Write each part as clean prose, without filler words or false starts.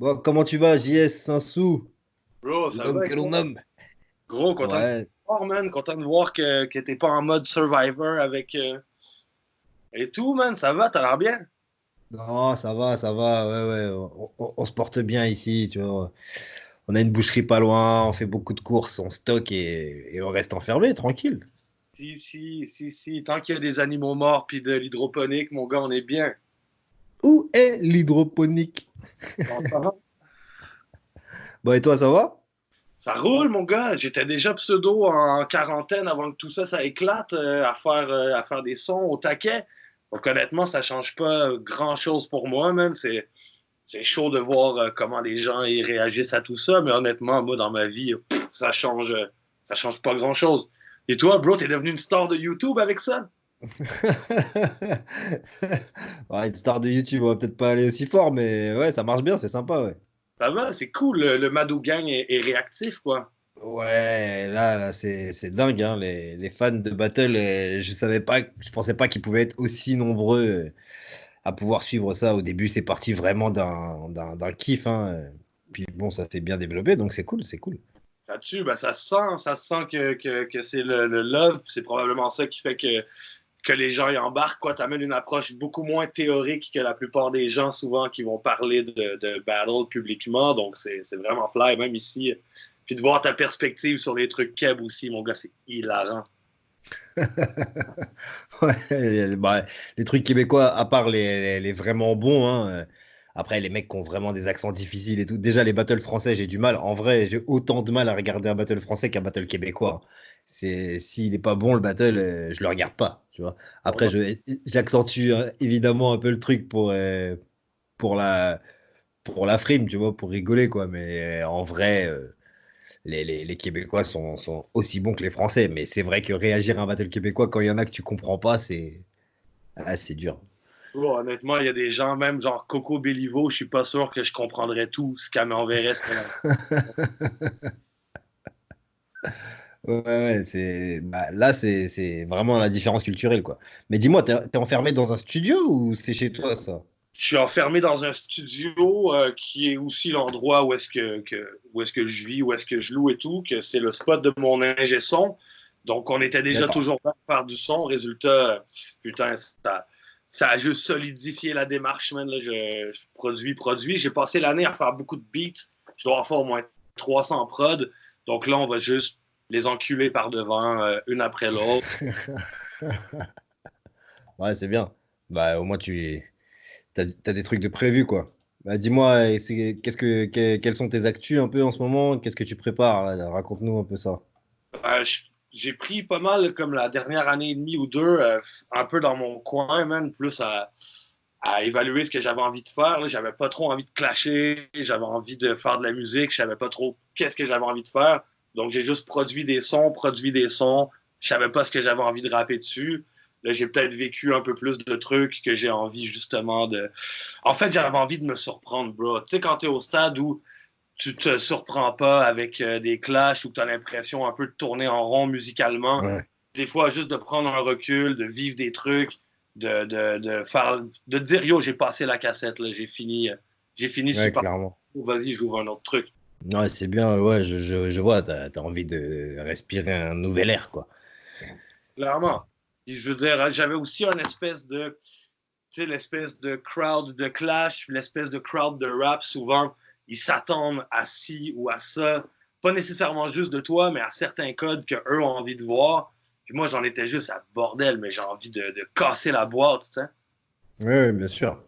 Bon, comment tu vas, JS Saint-Sou? Bro, ça L'homme va, que l'on gros? nomme. Gros, content de te Ouais. voir, man. Content de voir que t'es pas en mode Survivor avec. Et tout, man. Ça va, t'as l'air bien. Non, ça va. Ouais, ouais. On se porte bien ici, tu vois. On a une boucherie pas loin, on fait beaucoup de courses, on stocke et on reste enfermé, tranquille. Si. Tant qu'il y a des animaux morts puis de l'hydroponique, mon gars, on est bien. Où est l'hydroponique? Bon, ça va? Bon, et toi, ça va? Ça roule, mon gars. J'étais déjà pseudo en quarantaine avant que tout ça, ça éclate à faire des sons au taquet. Donc, honnêtement, ça change pas grand-chose pour moi, man. C'est chaud de voir comment les gens y réagissent à tout ça, mais honnêtement, moi, dans ma vie, ça change pas grand-chose. Et toi, bro, t'es devenu une star de YouTube avec ça? Ouais, une star de YouTube, on va peut-être pas aller aussi fort, mais ouais, ça marche bien, c'est sympa, ouais. Ça va, c'est cool. Le Madou Gang est réactif, quoi. Ouais, là, c'est dingue, hein, les fans de Battle, je savais pas, je pensais pas qu'ils pouvaient être aussi nombreux à pouvoir suivre ça. Au début, c'est parti vraiment d'un kiff, hein. Puis bon, ça s'est bien développé, donc c'est cool, c'est cool. Ça tue, ben, ça se sent que c'est le love. C'est probablement ça qui fait que les gens y embarquent, quoi. T'amènes une approche beaucoup moins théorique que la plupart des gens, souvent, qui vont parler de battle publiquement. Donc, c'est vraiment fly, même ici. Puis de voir ta perspective sur les trucs keb aussi, mon gars, c'est hilarant. Ouais, bah, les trucs québécois, à part les vraiment bons, hein, après, les mecs qui ont vraiment des accents difficiles et tout. Déjà, les battles français, j'ai du mal. En vrai, j'ai autant de mal à regarder un battle français qu'un battle québécois. S'il est pas bon, le battle, je le regarde pas, tu vois. Après, j'accentue évidemment un peu le truc pour la, pour la frime, tu vois, pour rigoler, quoi. Mais en vrai, les Québécois sont aussi bons que les Français. Mais c'est vrai que réagir à un battle québécois quand il y en a que tu comprends pas, c'est dur. Oh, honnêtement, il y a des gens, même genre Coco Béliveau, je suis pas sûr que je comprendrais tout ce qu'elle m'enverrait. Ouais, ouais, bah, là, c'est vraiment la différence culturelle, quoi. Mais dis-moi, t'es enfermé dans un studio ou c'est chez toi, ça? Je suis enfermé dans un studio qui est aussi l'endroit où est-ce que je vis, où est-ce que je loue et tout, que c'est le spot de mon ingé son. Donc, on était déjà D'accord. toujours là pour faire du son. Résultat, putain, ça a juste solidifié la démarche, man. Là, je produis. J'ai passé l'année à faire beaucoup de beats. Je dois en faire au moins 300 prod. Donc là, on va juste les enculer par devant, une après l'autre. Ouais, c'est bien. Bah, au moins, t'as des trucs de prévu, quoi. Bah, dis-moi, quels sont tes actus un peu en ce moment? Qu'est-ce que tu prépares, là? Raconte-nous un peu ça. J'ai pris pas mal comme la dernière année et demie ou deux, un peu dans mon coin, man, plus à évaluer ce que j'avais envie de faire. Là, j'avais pas trop envie de clasher, j'avais envie de faire de la musique, je savais pas trop qu'est-ce que j'avais envie de faire. Donc j'ai juste produit des sons. Je savais pas ce que j'avais envie de rapper dessus. Là, j'ai peut-être vécu un peu plus de trucs que j'ai envie justement de. En fait, j'avais envie de me surprendre, bro. Tu sais, quand t'es au stade où tu te surprends pas avec des clashs où tu as l'impression un peu de tourner en rond musicalement. Ouais, Des fois, juste de prendre un recul, de vivre des trucs, de faire, de dire yo, j'ai passé la cassette, là, j'ai fini ouais, super. clairement. Vas-y, j'ouvre un autre truc. Ouais, c'est bien, ouais, je vois, t'as envie de respirer un nouvel air, quoi. Clairement. Et je veux dire, j'avais aussi une espèce de, tu sais, l'espèce de crowd de clash, l'espèce de crowd de rap, souvent, ils s'attendent à ci ou à ça. Pas nécessairement juste de toi, mais à certains codes qu'eux ont envie de voir. Puis moi, j'en étais juste à bordel, mais j'ai envie de casser la boîte, tu sais. Ouais, ouais, bien sûr.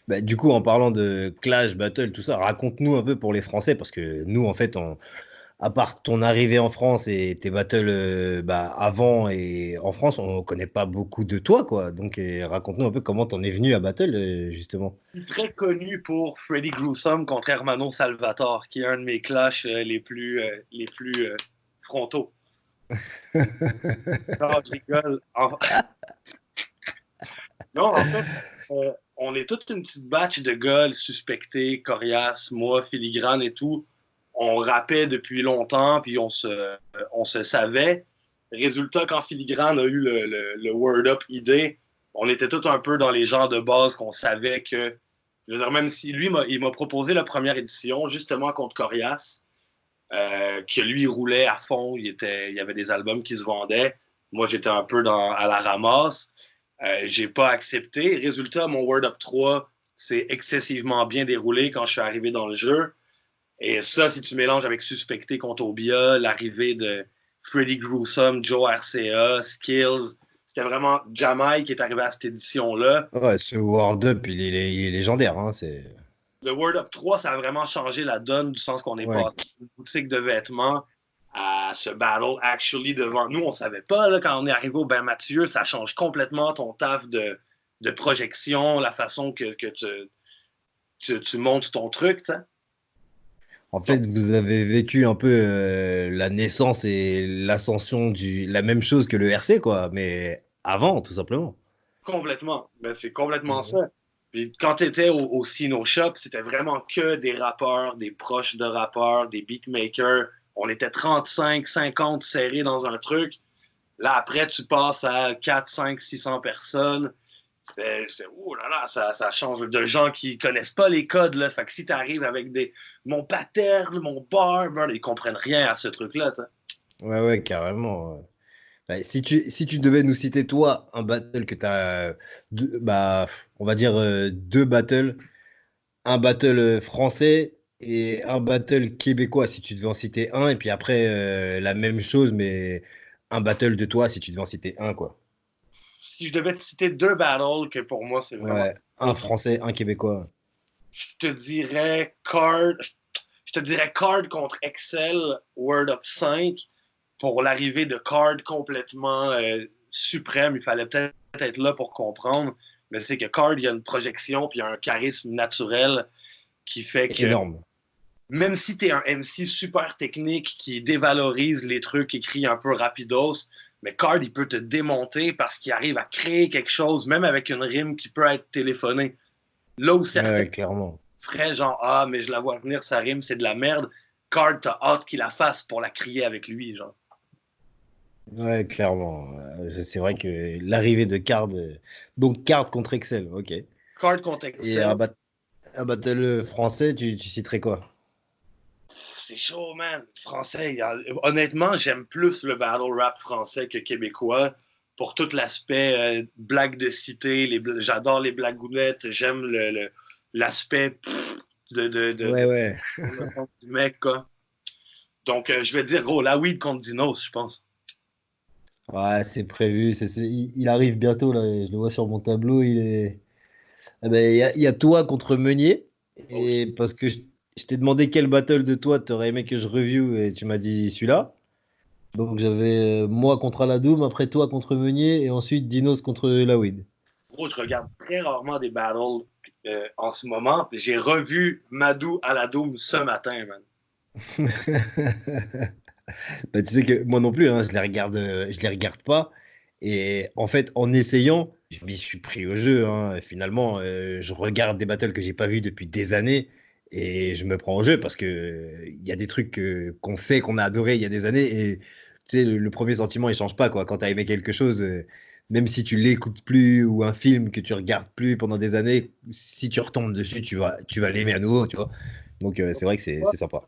Bah, du coup, en parlant de Clash, Battle, tout ça, raconte-nous un peu pour les Français, parce que nous, en fait, à part ton arrivée en France et tes battles bah, avant et en France, on connaît pas beaucoup de toi, quoi. Donc, raconte-nous un peu comment t'en es venu à Battle, justement. Je suis très connu pour Freddy Gruesome contre Hermano Salvatore, qui est un de mes clashs les plus frontaux. Non, je rigole. Non, en fait, on est toute une petite batch de gars suspectés, coriaces, moi, filigrane et tout. On rappait depuis longtemps, puis on se savait. Résultat, quand Filigrane a eu le Word Up idée, on était tous un peu dans les genres de base qu'on savait que Je veux dire, même si lui, il m'a proposé la première édition, justement contre Corias, que lui, il roulait à fond. Il y avait des albums qui se vendaient. Moi, j'étais un peu à la ramasse. J'ai pas accepté. Résultat, mon Word Up 3 s'est excessivement bien déroulé quand je suis arrivé dans le jeu. Et ça, si tu mélanges avec Suspecté contre Obia, l'arrivée de Freddy Gruesome, Joe RCA, Skills, c'était vraiment Jamai qui est arrivé à cette édition-là. Ouais, ce World Up, il est légendaire. Hein, c'est... Le Word Up 3, ça a vraiment changé la donne du sens qu'on est Ouais. passé d'une boutique de vêtements à ce battle actually devant nous. On savait pas, là, quand on est arrivé au Ben Mathieu, ça change complètement ton taf de projection, la façon que tu montes ton truc. T'sais. En fait, vous avez vécu un peu la naissance et l'ascension la même chose que le RC, quoi, mais avant, tout simplement. Complètement. Ben, c'est complètement Mhm. ça. Puis quand tu étais au Sino Shop, c'était vraiment que des rappeurs, des proches de rappeurs, des beatmakers. On était 35, 50 serrés dans un truc. Là, après, tu passes à 4, 5, 600 personnes. Oh là là, ça change de gens qui connaissent pas les codes. Là. Fait que si tu arrives avec mon pattern, mon bar, ben, ils comprennent rien à ce truc-là. T'sais. Ouais, ouais, carrément. Ouais, si tu devais nous citer, toi, un battle que tu as, bah, on va dire deux battles, un battle français et un battle québécois, si tu devais en citer un, et puis après, la même chose, mais un battle de toi, si tu devais en citer un, quoi. Si je devais te citer deux battles que pour moi, c'est vraiment Ouais, un français, un québécois. je te dirais Card contre Excel Word of 5 pour l'arrivée de Card complètement suprême. Il fallait peut-être être là pour comprendre. Mais c'est que Card, il y a une projection puis un charisme naturel qui fait que Énorme. même si tu es un MC super technique qui dévalorise les trucs écrits un peu rapidos, mais Card, il peut te démonter parce qu'il arrive à créer quelque chose, même avec une rime qui peut être téléphonée. Là où certains Ouais, clairement. ferait genre ah mais je la vois venir sa rime c'est de la merde. Card t'as hâte qu'il la fasse pour la crier avec lui genre. Ouais, clairement. C'est vrai que l'arrivée de Card, donc Card contre Excel, ok. Card contre Et Excel un battle français, tu citerais quoi? c'est chaud man français honnêtement j'aime plus le battle rap français que québécois pour tout l'aspect blague de cité j'adore les blagounettes j'aime l'aspect Ouais, ouais. du mec quoi. Donc je vais dire gros la weed contre Dinos je pense. Ouais, c'est prévu. Il arrive bientôt, là. Je le vois sur mon tableau. Ah ben, il y a toi contre Meunier. Oh, Et parce que je t'ai demandé quel battle de toi t'aurais aimé que je review et tu m'as dit celui-là. Donc j'avais moi contre Aladoum, après toi contre Meunier et ensuite Dinos contre Lawid. gros, je regarde très rarement des battles en ce moment. J'ai revu Madou Aladoum ce matin, man. Bah, tu sais que moi non plus, hein, je les regarde pas. Et en fait, en essayant, je m'y suis pris au jeu. Hein. Finalement, je regarde des battles que j'ai pas vus depuis des années et je me prends au jeu parce que il y a des trucs qu'on sait qu'on a adoré il y a des années et tu sais, le premier sentiment il change pas quoi. Quand tu as aimé quelque chose, même si tu l'écoutes plus ou un film que tu regardes plus pendant des années, si tu retombes dessus, tu vas l'aimer à nouveau, tu vois. Donc c'est vrai que c'est sympa.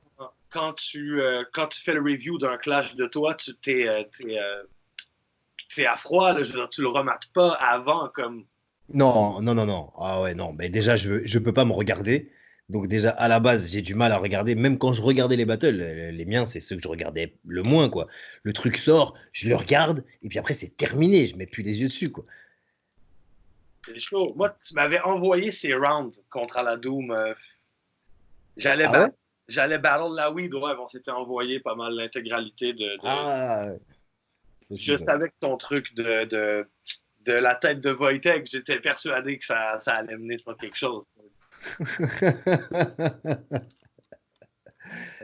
Quand tu fais le review d'un clash de toi, t'es à froid, là, je veux dire, tu le remarques pas avant comme. Non, non, non, non. Ah ouais, non. Mais déjà, je peux pas me regarder. Donc déjà, à la base, j'ai du mal à regarder. Même quand je regardais les battles, les miens, c'est ceux que je regardais le moins, quoi. Le truc sort, je le regarde, et puis après, c'est terminé. Je mets plus les yeux dessus, quoi. C'est chaud. Moi, tu m'avais envoyé ces rounds contre Aladoum. J'allais, Ah ba- ouais? j'allais battle la weed, ouais, on s'était envoyé pas mal l'intégralité Ah, Je possible. Ouais. savais que ton truc de la tête de Wojtek, j'étais persuadé que ça allait mener sur quelque chose.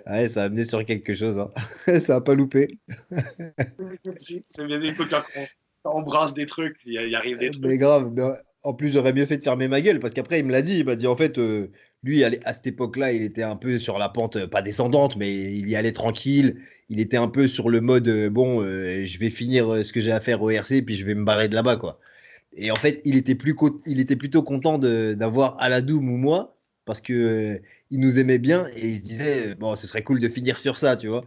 Ouais, ça a amené sur quelque chose, hein. Ça a pas loupé. C'est bien des trucs quand on brasse des trucs, il arrive des trucs. Mais grave, mais en plus j'aurais mieux fait de fermer ma gueule parce qu'après il m'a dit en fait lui à cette époque-là il était un peu sur la pente pas descendante mais il y allait tranquille, il était un peu sur le mode bon je vais finir ce que j'ai à faire au RC puis je vais me barrer de là-bas quoi. Et en fait, il était plutôt content d'avoir Aladoum ou moi, parce que il nous aimait bien et il se disait, bon, ce serait cool de finir sur ça, tu vois.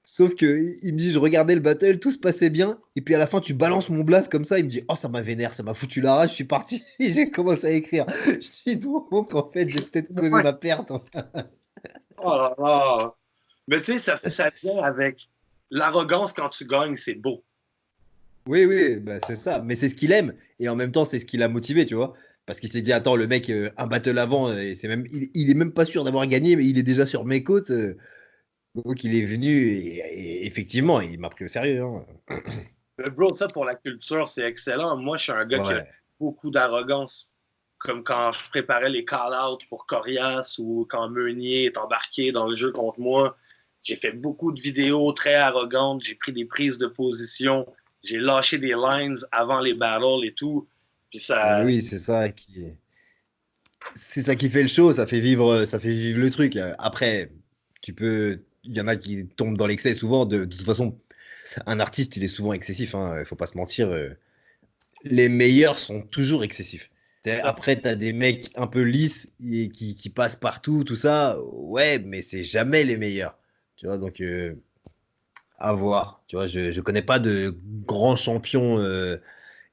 Sauf que il me dit, je regardais le battle, tout se passait bien, et puis à la fin, tu balances mon blast comme ça, il me dit, oh, ça m'a vénère, ça m'a foutu la rage, je suis parti, et j'ai commencé à écrire. Je dis donc, en fait, j'ai peut-être causé Ouais. ma perte. Oh là là. Mais tu sais, ça vient avec l'arrogance quand tu gagnes, c'est beau. Oui, oui, bah, c'est ça. Mais c'est ce qu'il aime. Et en même temps, c'est ce qui l'a motivé, tu vois. Parce qu'il s'est dit, attends, le mec, un battle avant, et c'est même, il est même pas sûr d'avoir gagné, mais il est déjà sur mes côtes. Donc il est venu, et effectivement, il m'a pris au sérieux, hein. Mais bro, ça pour la culture, c'est excellent. Moi, je suis un gars qui a Ouais. beaucoup d'arrogance. Comme quand je préparais les call-outs pour Corias ou quand Meunier est embarqué dans le jeu contre moi. J'ai fait beaucoup de vidéos très arrogantes. J'ai pris des prises de position. J'ai lâché des lines avant les battles et tout. Puis Mais ça. oui, c'est ça qui fait le show, ça fait vivre le truc. Après, il y en a qui tombent dans l'excès souvent. De toute façon, un artiste, il est souvent excessif, hein, faut pas se mentir. Les meilleurs sont toujours excessifs. Après, tu as des mecs un peu lisses et qui passent partout, tout ça. Ouais, mais c'est jamais les meilleurs. Tu vois, donc à voir. Tu vois, je connais pas de grands champions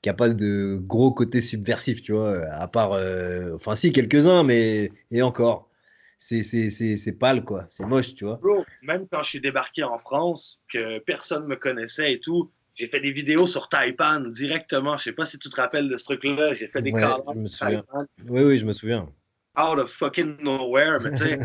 qui a pas de gros côté subversif, tu vois, à part. Enfin, si, quelques-uns, mais. Et encore. C'est pâle, quoi. C'est moche, tu vois. Bro, même quand je suis débarqué en France, que personne me connaissait et tout, j'ai fait des vidéos sur Taipan directement. Je sais pas si tu te rappelles de ce truc-là. J'ai fait des Ouais, call-outs je me sur souviens. Taipan Oui, oui, je me souviens. out of fucking nowhere. Mais tu sais,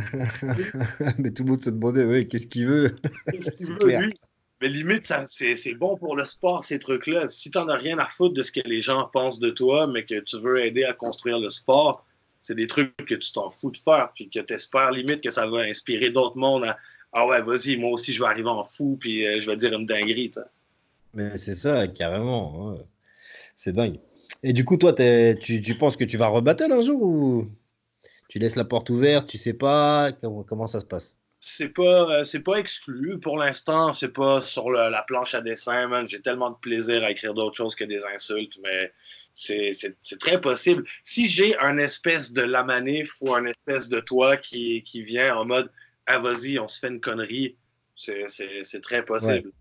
Mais tout le monde se demandait, ouais, qu'est-ce qu'il veut? qu'est-ce qu'il C'est veut, clair. lui? Mais limite, c'est bon pour le sport, ces trucs-là. Si t'en as rien à foutre de ce que les gens pensent de toi, mais que tu veux aider à construire le sport, c'est des trucs que tu t'en fous de faire, puis que tu espères limite que ça va inspirer d'autres mondes à ah ouais, vas-y, moi aussi je vais arriver en fou, puis je vais dire une dinguerie. Toi. Mais c'est ça, carrément, hein. C'est dingue. Et du coup, toi, tu penses que tu vas rebattle un jour ou tu laisses la porte ouverte, tu sais pas comment ça se passe? C'est pas exclu. Pour l'instant, c'est pas sur la planche à dessin, man. J'ai tellement de plaisir à écrire d'autres choses que des insultes, mais c'est très possible. Si j'ai un espèce de Lamanif ou un espèce de toi qui vient en mode ah vas-y, on se fait une connerie, c'est très Ouais. possible.